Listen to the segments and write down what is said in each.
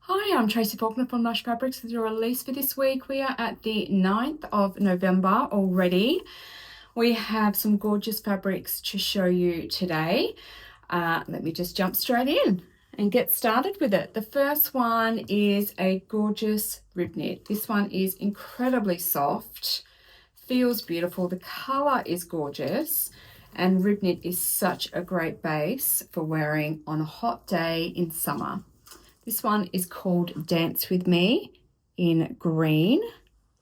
Hi, I'm Tracy Faulkner from Lush Fabrics with your release for this week. We are at the 9th of November already. We have some gorgeous fabrics to show you today. Let me just jump straight in and get started with it. The first one is a gorgeous rib knit. This one is incredibly soft, feels beautiful. The color is gorgeous, and rib knit is such a great base for wearing on a hot day in summer. This one is called Dance With Me in green.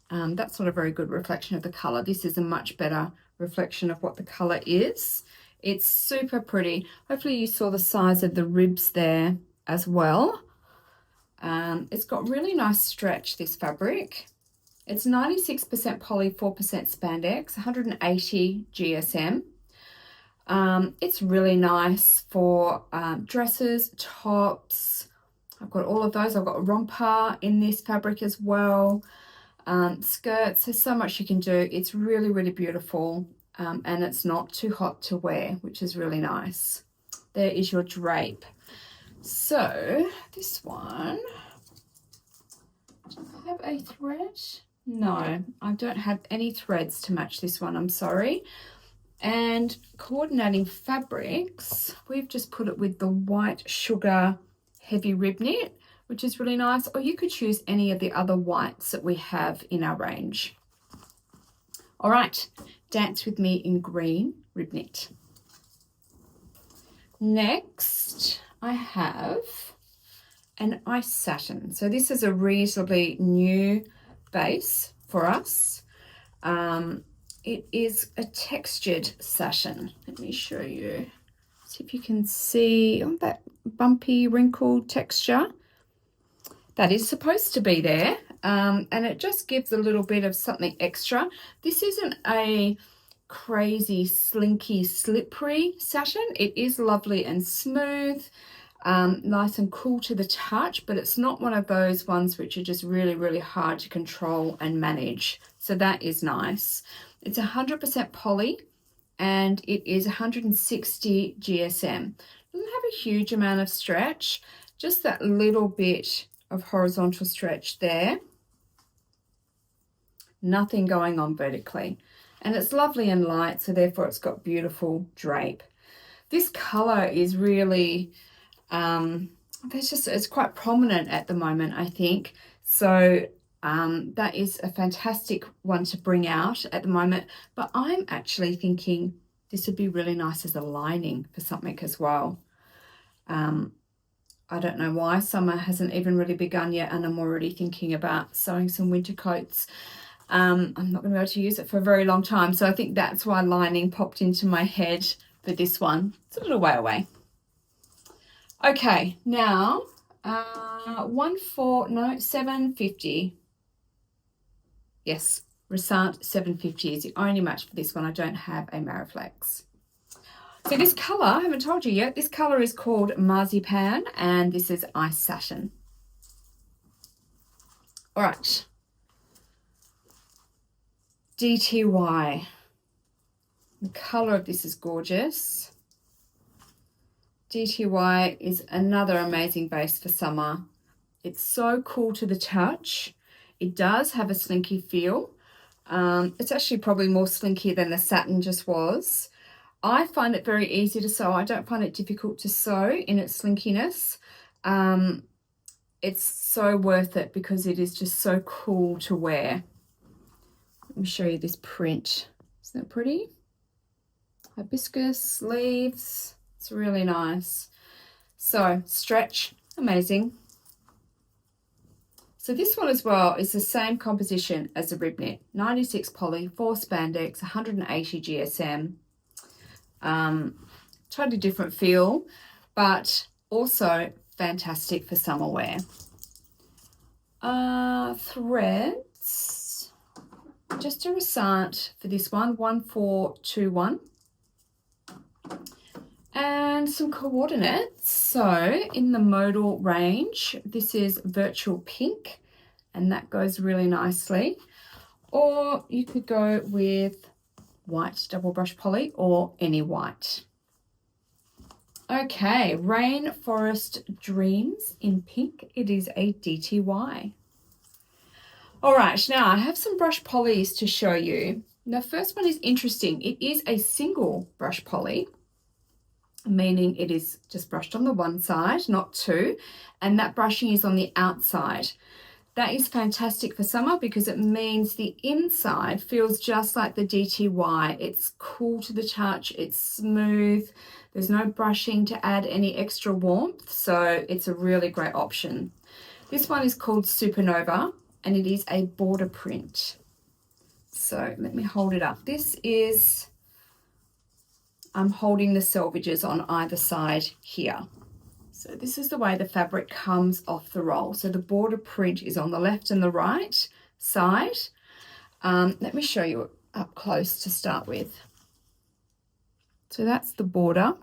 That's not a very good reflection of the color. This is a much better reflection of what the color is. It's super pretty. Hopefully you saw the size of the ribs there as well. It's got really nice stretch, this fabric. It's 96% poly, 4% spandex, 180 GSM. It's really nice for dresses, tops. I've got all of those. I've got a romper in this fabric as well. Skirts, there's so much you can do. It's really, really beautiful. And it's not too hot to wear, which is really nice. There is your drape. So this one, do I have a thread? No, I don't have any threads to match this one, I'm sorry. And coordinating fabrics, we've just put it with the white sugar heavy rib knit, which is really nice, or you could choose any of the other whites that we have in our range. All right, Dance With Me in green rib knit. Next, I have an ice satin. So this is a reasonably new base for us. It is a textured satin. Let me show you. See if you can see that bumpy, wrinkled texture. That is supposed to be there, and it just gives a little bit of something extra. This isn't a crazy, slinky, slippery satin. It is lovely and smooth, nice and cool to the touch, but it's not one of those ones which are just really, really hard to control and manage. So that is nice. It's 100% poly, and it is 160 GSM. Doesn't have a huge amount of stretch, just that little bit of horizontal stretch there. Nothing going on vertically. And it's lovely and light, so therefore it's got beautiful drape. This color is really, it's quite prominent at the moment, I think. So that is a fantastic one to bring out at the moment. But I'm actually thinking this would be really nice as a lining for something as well. I don't know why. Summer hasn't even really begun yet, and I'm already thinking about sewing some winter coats. I'm not going to be able to use it for a very long time, so I think that's why lining popped into my head for this one. It's a little way away. Okay, now 750. Yes, Resant 750 is the only match for this one. I don't have a Mariflex. So this colour, I haven't told you yet, this colour is called Marzipan, and this is Ice Satin. All right. DTY. The colour of this is gorgeous. DTY is another amazing base for summer. It's so cool to the touch. It does have a slinky feel. It's actually probably more slinky than the satin just was. I find it very easy to sew. I don't find it difficult to sew in its slinkiness. It's so worth it because it is just so cool to wear. Let me show you this print. Isn't that pretty? Hibiscus leaves. It's really nice. So stretch, amazing. So this one as well is the same composition as the rib knit. 96 poly, 4 spandex, 180 GSM. Totally different feel, but also fantastic for summer wear. Threads, just a Resant for this one, 1421. And some coordinates. So in the modal range, this is Virtual Pink, and that goes really nicely. Or you could go with white double brush poly or any white. Okay, Rainforest Dreams in pink. It is a DTY. All right, now I have some brush polys to show you. The first one is interesting. It is a single brush poly, meaning it is just brushed on the one side, not two, and that brushing is on the outside. That is fantastic for summer because it means the inside feels just like the DTY. It's cool to the touch, it's smooth, there's no brushing to add any extra warmth, so it's a really great option. This one is called Supernova and it is a border print. So let me hold it up. This is, I'm holding the selvages on either side here. So this is the way the fabric comes off the roll. So the border print is on the left and the right side. Let me show you up close to start with. So that's the border.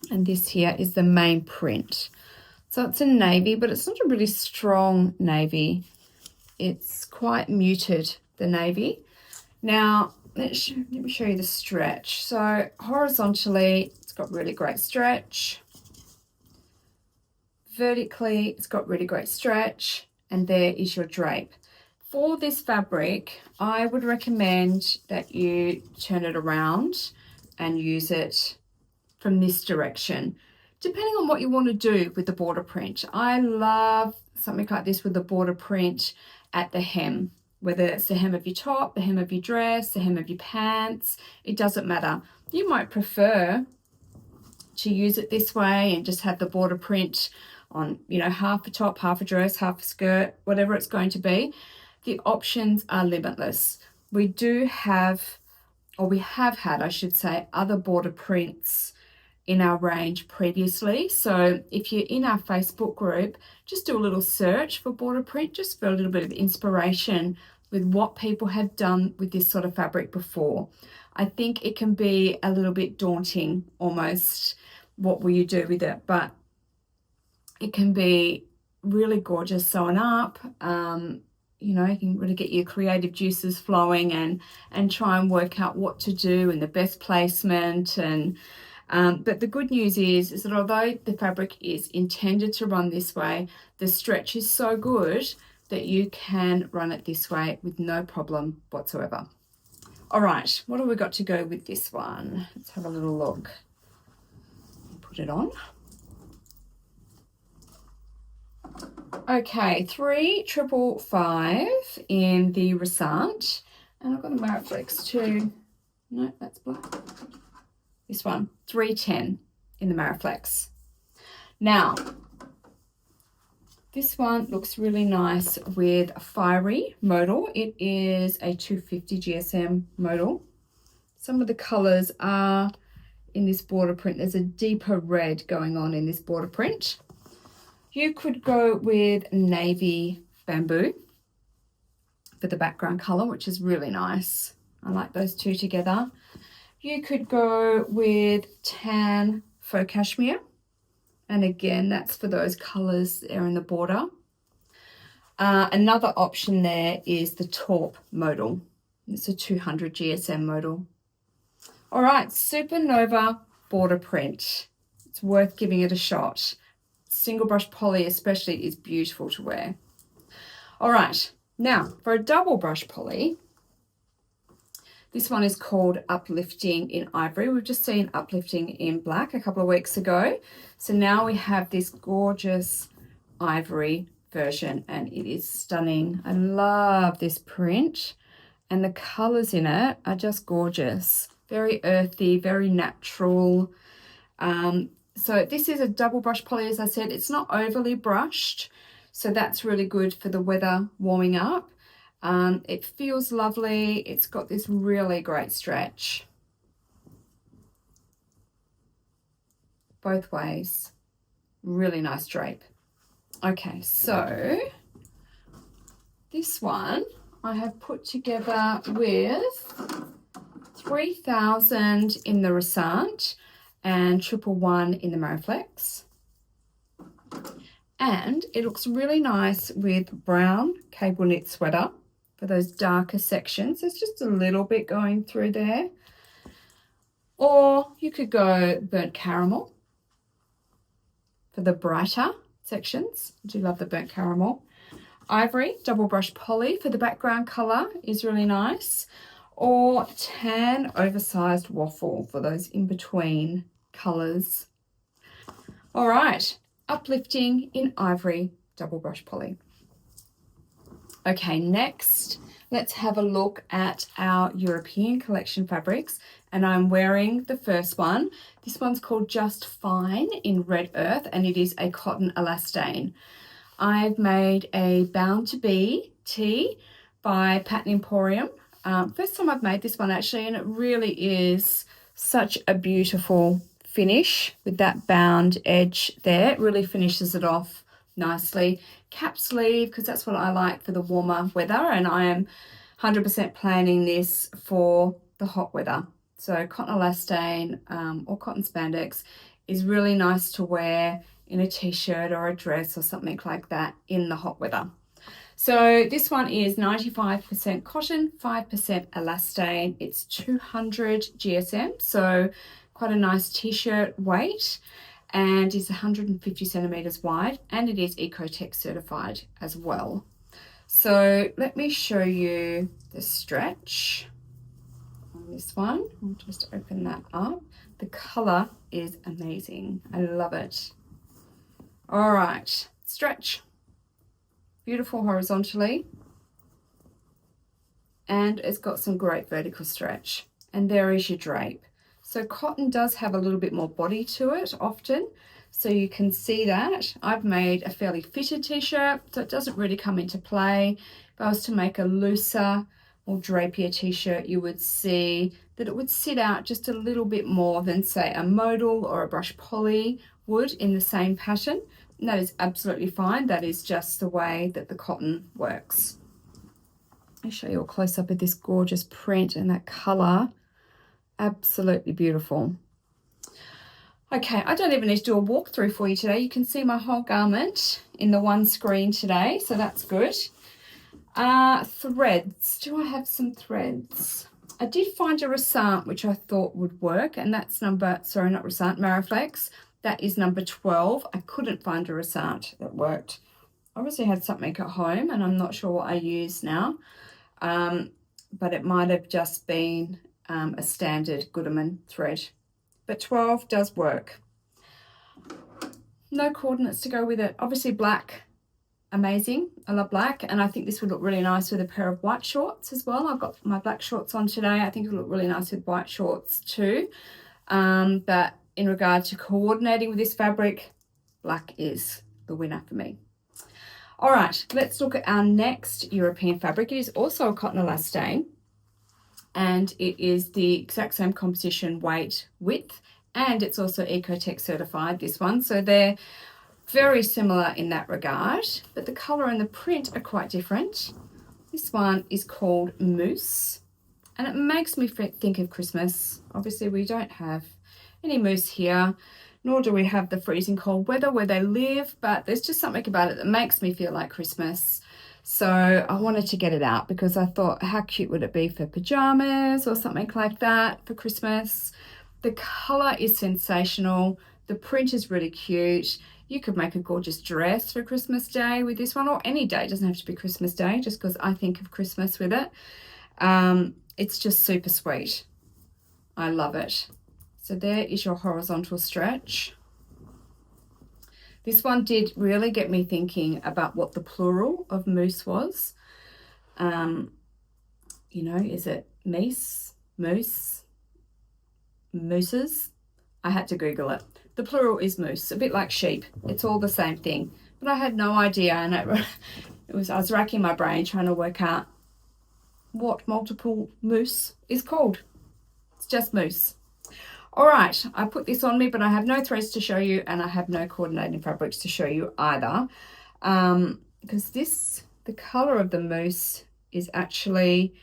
And this here is the main print. So it's a navy, but it's not a really strong navy. It's quite muted, the navy. Now, let me show you the stretch. So horizontally, it's got really great stretch. Vertically, it's got really great stretch, and there is your drape. For this fabric, I would recommend that you turn it around and use it from this direction, depending on what you want to do with the border print. I love something like this with the border print at the hem, whether it's the hem of your top, the hem of your dress, the hem of your pants, it doesn't matter. You might prefer to use it this way and just have the border print on, you know, half a top, half a dress, half a skirt, whatever it's going to be. The options are limitless. We do have, or we have had, I should say, other border prints in our range previously. So if you're in our Facebook group, just do a little search for border print, just for a little bit of inspiration with what people have done with this sort of fabric before. I think it can be a little bit daunting almost, what will you do with it, but it can be really gorgeous sewn up. You know, you can really get your creative juices flowing and try and work out what to do and the best placement. And but the good news is that although the fabric is intended to run this way, the stretch is so good that you can run it this way with no problem whatsoever. All right, what have we got to go with this one? Let's have a little look. Put it on. Okay, 355 in the Resant, and I've got a Mariflex too. No, that's black. This one, 310 in the Mariflex. Now, this one looks really nice with a fiery modal. It is a 250 GSM modal. Some of the colors are in this border print. There's a deeper red going on in this border print. You could go with navy bamboo for the background color, which is really nice. I like those two together. You could go with tan faux cashmere. And again, that's for those colors there in the border. Another option there is the taupe modal. It's a 200 GSM modal. All right, Supernova border print. It's worth giving it a shot. Single brush poly especially is beautiful to wear. All right, now for a double brush poly, this one is called Uplifting in Ivory. We've just seen Uplifting in Black a couple of weeks ago. So now we have this gorgeous ivory version and it is stunning. I love this print and the colors in it are just gorgeous. Very earthy, very natural. So this is a double brush poly, as I said. It's not overly brushed, so that's really good for the weather warming up. It feels lovely. It's got this really great stretch both ways. Really nice drape. Okay, so this one I have put together with 3000 in the Resant and 111 in the Mariflex. And it looks really nice with brown cable knit sweater for those darker sections. There's just a little bit going through there. Or you could go burnt caramel for the brighter sections. I do love the burnt caramel. Ivory, double brush poly for the background color is really nice. Or tan oversized waffle for those in-between colors. All right, uplifting in ivory, double brush poly. Okay, next, let's have a look at our European collection fabrics. And I'm wearing the first one. This one's called Just Fine in Red Earth, and it is a cotton elastane. I've made a Bound to Be tee by Pattern Emporium. First time I've made this one actually, and it really is such a beautiful finish with that bound edge there. It really finishes it off nicely. Cap sleeve, because that's what I like for the warmer weather, and I am 100% planning this for the hot weather. So cotton elastane or cotton spandex is really nice to wear in a t-shirt or a dress or something like that in the hot weather. So this one is 95% cotton, 5% elastane. It's 200 GSM, so quite a nice t-shirt weight, and is 150 centimeters wide, and it is Ecotech certified as well. So let me show you the stretch on this one. I'll just open that up. The color is amazing. I love it. All right, stretch. Beautiful horizontally. And it's got some great vertical stretch. And there is your drape. So cotton does have a little bit more body to it often. So you can see that. I've made a fairly fitted t-shirt, so it doesn't really come into play. If I was to make a looser, more drapier t-shirt, you would see that it would sit out just a little bit more than, say, a modal or a brush poly would in the same pattern. And that is absolutely fine. That is just the way that the cotton works. I'll show you a close-up of this gorgeous print and that colour. Absolutely beautiful. Okay, I don't even need to do a walkthrough for you today. You can see my whole garment in the one screen today, so that's good. Threads. Do I have some threads? I did find a Resant, which I thought would work, and that's number, sorry, not Resant, Mariflex. That is number 12. I couldn't find a Resant that worked. Obviously had something at home, and I'm not sure what I use now, but it might have just been a standard Gooderman thread. But 12 does work. No coordinates to go with it. Obviously black, amazing. I love black, and I think this would look really nice with a pair of white shorts as well. I've got my black shorts on today. I think it would look really nice with white shorts too. But in regard to coordinating with this fabric, black is the winner for me. All right, let's look at our next European fabric. It is also a cotton elastane, and it is the exact same composition, weight, width, and it's also Ecotech certified, this one. So they're very similar in that regard, but the color and the print are quite different. This one is called Mousse, and it makes me think of Christmas. Obviously, we don't have any mousse here, nor do we have the freezing cold weather where they live, but there's just something about it that makes me feel like Christmas. So I wanted to get it out because I thought, how cute would it be for pajamas or something like that for Christmas? The color is sensational. The print is really cute. You could make a gorgeous dress for Christmas Day with this one, or any day. It doesn't have to be Christmas Day, just because I think of Christmas with it. It's just super sweet. I love it. So there is your horizontal stretch. This one did really get me thinking about what the plural of mousse was. You know, is it meese, mousse, mousses? I had to Google it. The plural is mousse, a bit like sheep. It's all the same thing. But I had no idea, and I was racking my brain trying to work out what multiple mousse is called. It's just mousse. All right, I put this on me, but I have no threads to show you, and I have no coordinating fabrics to show you either. Because the color of the mousse is actually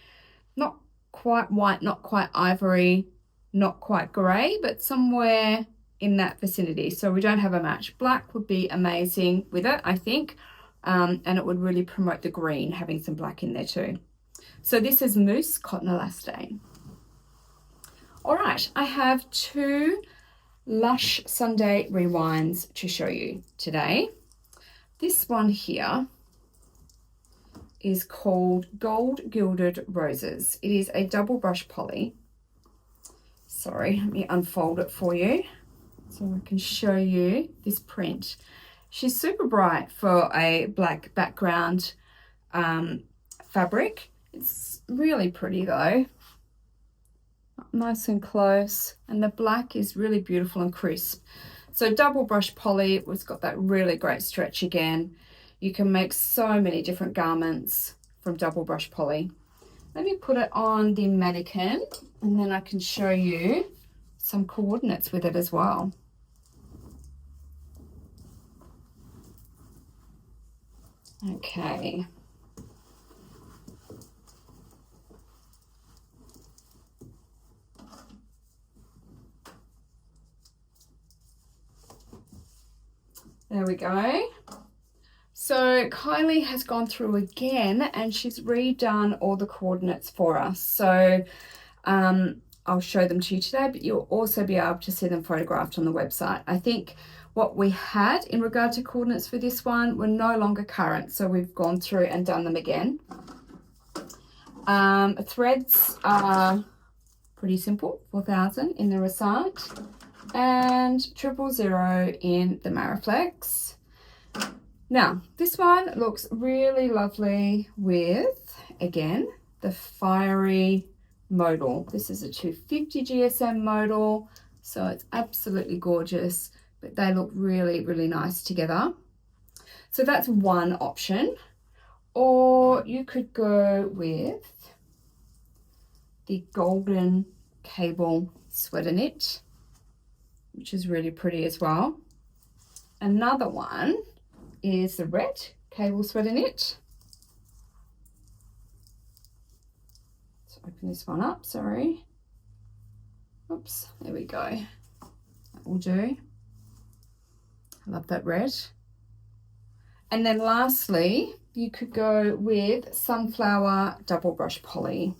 not quite white, not quite ivory, not quite gray, but somewhere in that vicinity. So we don't have a match. Black would be amazing with it, I think. And it would really promote the green, having some black in there too. So this is Mousse Cotton Elastane. All right, I have 2 Lush Sunday rewinds to show you today. This one here is called Gold Gilded Roses. It is a double brush poly. Sorry, let me unfold it for you so I can show you this print. She's super bright for a black background fabric. It's really pretty though. Nice and close, and the black is really beautiful and crisp. So double brush poly, it's got that really great stretch again. You can make so many different garments from double brush poly. Let me put it on the mannequin and then I can show you some coordinates with it as well. Okay. There we go. So Kylie has gone through again and she's redone all the coordinates for us. So I'll show them to you today, but you'll also be able to see them photographed on the website. I think what we had in regard to coordinates for this one were no longer current, so we've gone through and done them again. Threads are pretty simple, 4,000 in the Rasant and 000 in the Mariflex. Now, this one looks really lovely with, again, the fiery modal. This is a 250 GSM modal, so it's absolutely gorgeous, but they look really, really nice together. So that's one option. Or you could go with the golden cable sweater knit, which is really pretty as well. Another one is the red cable sweater knit. Let's open this one up, sorry. Oops, there we go. That will do. I love that red. And then lastly, you could go with sunflower double brush poly.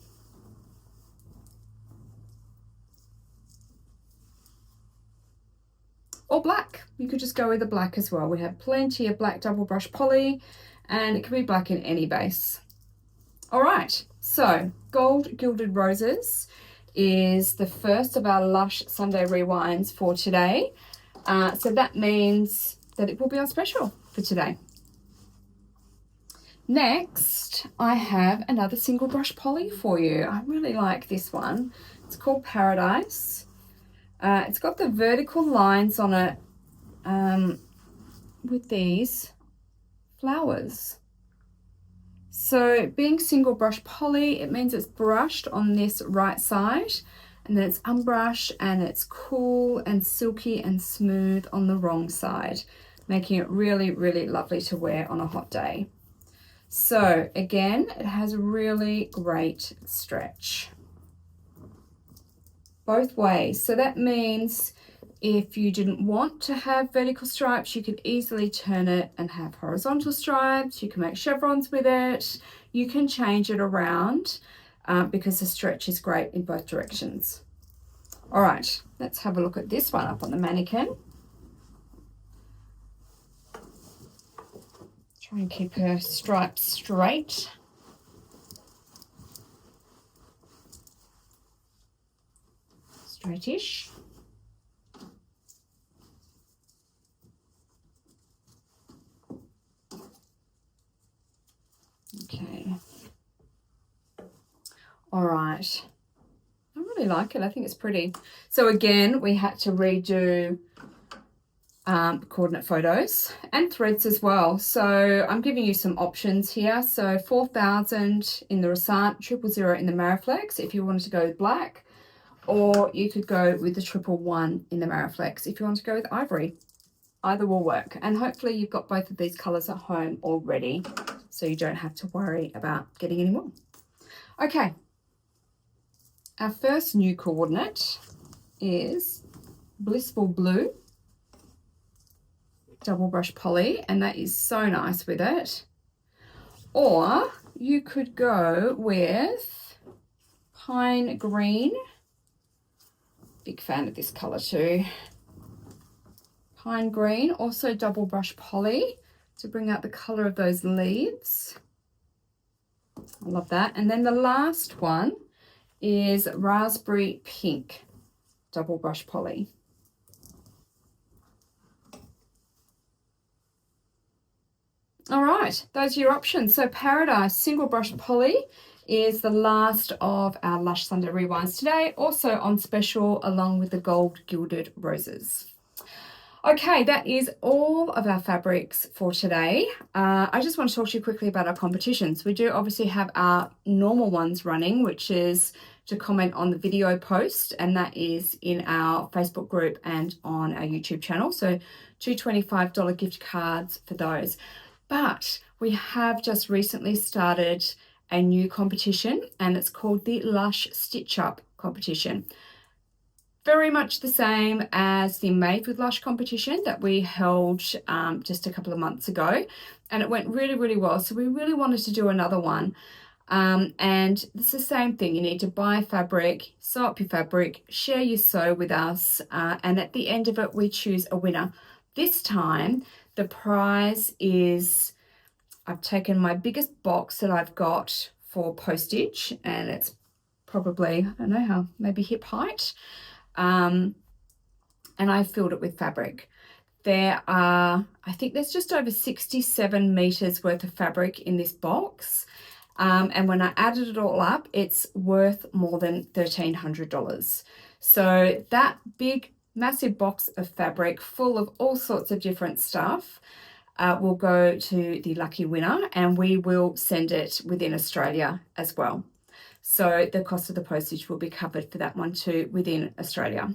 Or black. You could just go with the black as well. We have plenty of black double brush poly and it can be black in any base. All right, so Gold Gilded Roses is the first of our Lush Sunday rewinds for today. So that means that it will be on special for today. Next, I have another single brush poly for you. I really like this one. It's called Paradise. It's got the vertical lines on it with these flowers. So being single brush poly, it means it's brushed on this right side and then it's unbrushed and it's cool and silky and smooth on the wrong side, making it really, really lovely to wear on a hot day. So again, it has a really great stretch both ways. So that means if you didn't want to have vertical stripes, you could easily turn it and have horizontal stripes. You can make chevrons with it. You can change it around because the stretch is great in both directions. All right, let's have a look at this one up on the mannequin. Try and keep her stripes straight. Straightish. Okay. All right. I really like it. I think it's pretty. So again, we had to redo coordinate photos and threads as well. So I'm giving you some options here. So 4,000 in the Rasant, 000 in the Mariflex if you wanted to go with black, or you could go with the 111 in the Mariflex if you want to go with Ivory. Either will work. And hopefully you've got both of these colours at home already, so you don't have to worry about getting any more. Okay. Our first new coordinate is Blissful Blue double brush poly, and that is so nice with it. Or you could go with Pine Green Big fan of this color too. Pine green, also double brush poly to bring out the color of those leaves. I love that. And then the last one is raspberry pink, double brush poly. All right, those are your options. So Paradise single brush poly is the last of our Lush Sunday rewinds today, also on special along with the gold gilded roses. Okay, that is all of our fabrics for today. I just want to talk to you quickly about our competitions. We do obviously have our normal ones running, which is to comment on the video post, and that is in our Facebook group and on our YouTube channel. So two $25 gift cards for those. But we have just recently started a new competition, and it's called the Lush Stitch Up competition. Very much the same as the Made with Lush competition that we held just a couple of months ago, and it went really, really well. So we really wanted to do another one. And it's the same thing. You need to buy fabric, sew up your fabric, share your sew with us, and at the end of it, we choose a winner. This time, the prize is, I've taken my biggest box that I've got for postage, and it's probably, I don't know how, maybe hip height. And I filled it with fabric. There are, I think there's just over 67 meters worth of fabric in this box. And when I added it all up, it's worth more than $1,300. So that big, massive box of fabric full of all sorts of different stuff will go to the lucky winner, and we will send it within Australia as well. So the cost of the postage will be covered for that one too within Australia.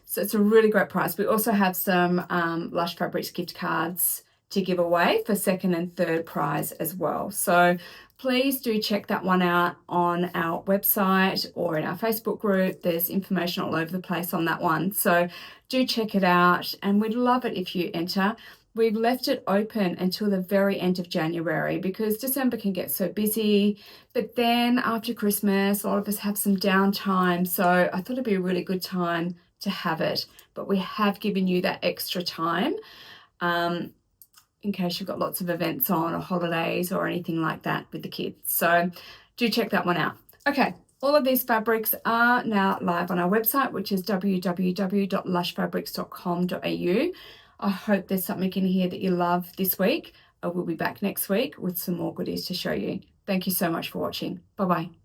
So it's a really great prize. We also have some Lush Fabrics gift cards to give away for second and third prize as well. So please do check that one out on our website or in our Facebook group. There's information all over the place on that one. So do check it out, and we'd love it if you enter. We've left it open until the very end of January because December can get so busy. But then after Christmas, a lot of us have some downtime. So I thought it'd be a really good time to have it. But we have given you that extra time in case you've got lots of events on or holidays or anything like that with the kids. So do check that one out. Okay, all of these fabrics are now live on our website, which is www.lushfabrics.com.au. I hope there's something in here that you love this week. I will be back next week with some more goodies to show you. Thank you so much for watching. Bye-bye.